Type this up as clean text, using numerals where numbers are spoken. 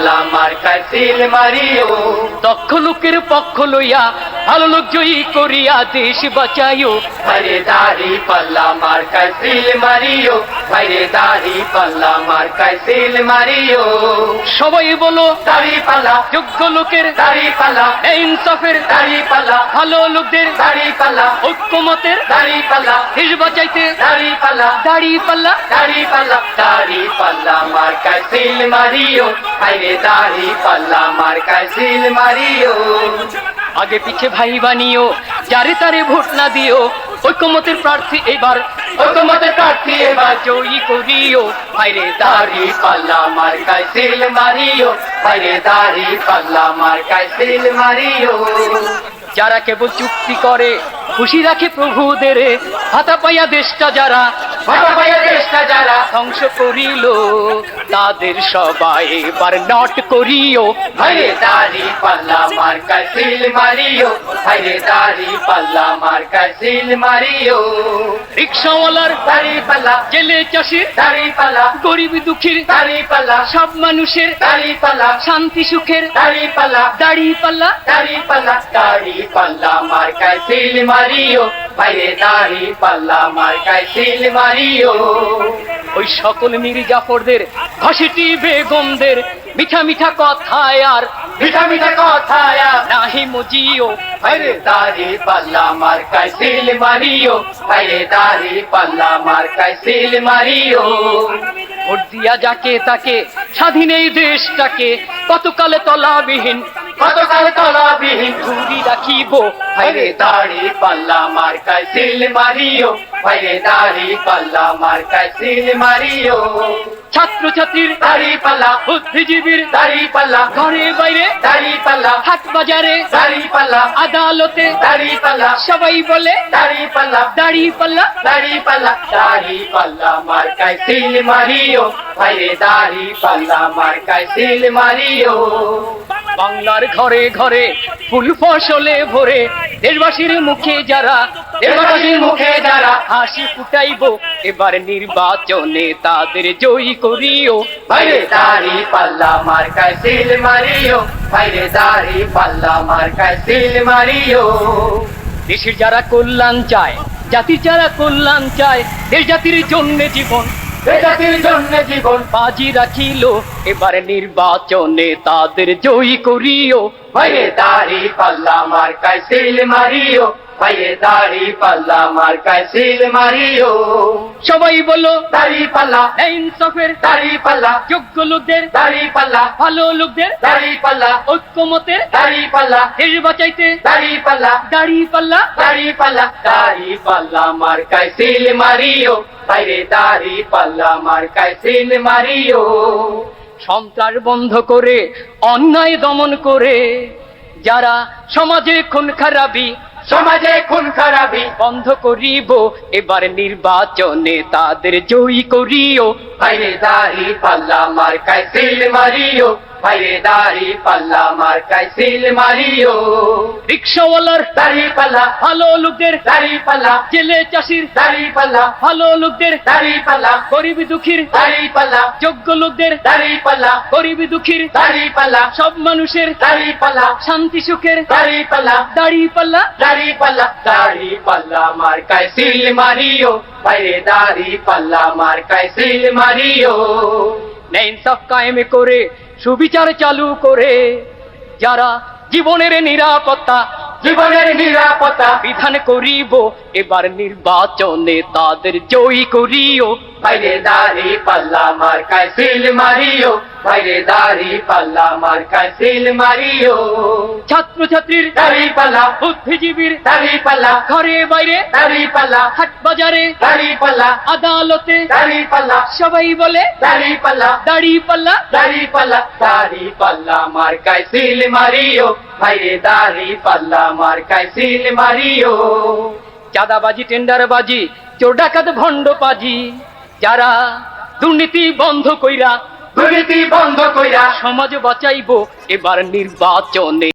পাল্লা মার্কায় seal Mario. দক্ষ লোকের পক্ষ লইয়া ভালো লোক জয়ী করিয়া দেশ বাঁচাইও। ভাইরে দাড়ি পাল্লা মার্কায় সিল মারিও। ভাইরে দাড়ি পাল্লা মার্কায় সিল মারিও। সবাই বলো দাড়ি পাল্লা, যোগ্য লোকের দাড়ি পাল্লা, ইনসাফের দাড়ি পাল্লা, ভালো লোকদের দাড়ি পাল্লা, ঐক্যমতের দাড়ি পাল্লা, দেশ বাঁচাইতে দাড়ি পাল্লা, দাড়ি পাল্লা। দাড়ি পাল্লা, দাড়ি পাল্লা মার্কায় সিল মারিও। ভাইরে দাড়ি পাল্লা মার্কায় সিল মারিও। আগে পিছে ভাই বানিও, যারে তারে ভোট না দিও। ঐক্যমতের প্রার্থী এবার, ঐক্যমতের প্রার্থী এবার জয়ী করিও। ভাইরে দাড়ি পাল্লা মার্কায় সিল মারিও। ভাইরে দাড়ি পাল্লা মার্কায় সিল মারিও। যারা কেবল চুক্তি করে খুশি রাখে প্রভুদের, হাতা পাইয়া দেশটা যারা ভাতা পাইয়া দেশটা যারা ধ্বংস করিল, তাদের সবাই এবার নট করিও। ভাইরে দাড়ি পাল্লা মার্কায় সিল মারিও। ভাইরে দাড়ি পাল্লা মার্কায় সিল মারিও। রিক্সাওয়ালার দাড়ি পাল্লা, জেলে চাষির দাড়ি পাল্লা, গরিব দুঃখীর দাড়ি পাল্লা, সব মানুষের দাড়ি পাল্লা, শান্তি সুখের দাড়ি পাল্লা, দাড়ি পাল্লা। দাড়ি পাল্লা, দাড়ি পাল্লা মার্কায় সিল মারিও। ভাইরে দাড়ি পাল্লা মার্কায় সিল মারিও। ওই সকল মির্জাফরদের ঘসেটি বেগমদের মিঠা মিঠা কথায় আর মিঠা মিঠা কথায় নাহি মজিও। ভাইরে দাড়ি পাল্লা মার্কায় সিল মারিও। ভাইরে দাড়ি পাল্লা মার্কায় সিল মারিও। ভোট দিয়া যাকে তাকে স্বাধীন এই দেশটাকে কতকালে তলাবিহীন কতকাল তলাবিহীন ঘুরি রাখিব। ভাইরে দাড়ি পাল্লা মার্কায় সিল মারিও। ভাইরে দাড়ি পাল্লা মার্কায় সিল মারিও। ছাত্র ছাত্রীর দাড়ি পাল্লা, বুদ্ধিজীবীর দাড়ি পাল্লা, ঘরে বাইরে দাড়ি পাল্লা, হাট বাজারে দাড়ি পাল্লা, আদালতে দাড়ি পাল্লা, সবাই বলে দাড়ি পাল্লা, দাড়ি পাল্লা। দাড়ি পাল্লা, দাড়ি পাল্লা মার্কায় সিল মারিও। ভাইরে দাড়ি পাল্লা মার্কায় সিল মারিও। বাংলার ঘরে ঘরে ফুল ফসলে ভরে দেশবাসীর মুখে যারা দেশবাসীর মুখে যারা হাসি ফুটাইব, এবার নির্বাচনে তাদের জয়ী করিও। ভাইরে দাড়ি পাল্লা মার্কায় সিল মারিও। ভাইরে দাড়ি পাল্লা মার্কায় সিল মারিও। দেশের যারা কল্যাণ চায়, জাতির যারা কল্যাণ চায়, দেশ জাতির জন্য জীবন জাতির জন্য জীবন বাজি রাখিল, এবার নির্বাচনে তাদের জয়ী করিও। ভাইরে দাড়ি পাল্লা মার্কায় সিল মারিও। ভাইরে দাড়ি পাল্লা মার্কায় সিল মারিও। সবাই বলো দাড়ি পাল্লা, ইনসাফের দাড়ি পাল্লা, যোগ্য লোকদের দাড়ি পাল্লা, ভালো লোকদের দাড়ি পাল্লা, ঐক্যমতের দাড়ি পাল্লা, দেশ বাঁচাইতে দাড়ি পাল্লা, দাড়ি পাল্লা। দাড়ি পাল্লা, দাড়ি পাল্লা মার্কায় সিল মারিও। ভাইরে দাড়ি পাল্লা মার্কায় সিল মারিও। সন্ত্রাস বন্ধ করে অন্যায় দমন করে যারা সমাজে খুন খারাপি সমাজে খুন খারাপি বন্ধ করিব, এবার নির্বাচনে তাদের জয়ী করিও। ভাইরে দাড়ি পাল্লা মার্কায় সিল মারিও। ভাইরে দাড়ি পাল্লা মার্কায় সিল মারিও। রিক্সাওয়ালার দাড়ি পাল্লা, ভালো লোকদের দাড়ি পাল্লা, জেলে চাষির দাড়ি পাল্লা, ভালো লোকদের দাড়ি পাল্লা, গরিব দুঃখীর দাড়ি পাল্লা, যোগ্য লোকদের দাড়ি পাল্লা, গরিব দুঃখীর দাড়ি পাল্লা, সব মানুষের দাড়ি পাল্লা, শান্তি সুখের দাড়ি পাল্লা, দাড়ি পাল্লা। দাড়ি পাল্লা, দাড়ি পাল্লা মার্কায় সিল মারিও। ভাইরে দাড়ি পাল্লা মার্কায় সিল মারিও। ইনসাফ কায়েম করে সুবিচার চালু করে যারা জীবনের নিরাপত্তা জীবনের নিরাপত্তা বিধান করিব, এবার নির্বাচনে তাদের জয়ী করিও। ভাইরে দাড়ি পাল্লা মার্কায় সিল মারিও। ভাইরে দাড়ি পাল্লা মার্কায় সিল মারিও। ছাত্র ছাত্রীর দাড়ি পাল্লা, বুদ্ধিজীবীর দাড়ি পাল্লা, ঘরে বাইরে দাড়ি পাল্লা, হাট বাজারে দাড়ি পাল্লা, আদালতে দাড়ি পাল্লা, সবাই বলে দাড়ি পাল্লা, দাড়ি পাল্লা। দাড়ি পাল্লা, দাড়ি পাল্লা মার্কায় সিল মারিও। ভাইরে দাড়ি পাল্লা মার্কায় সিল মারিও। চাঁদাবাজি টেন্ডারবাজি চোর ডাকাত ভণ্ড পাজি যারা দুর্নীতি বন্ধ কইরা দুর্নীতি বন্ধ কইরা সমাজ বাঁচাইবো, এবার নির্বাচনে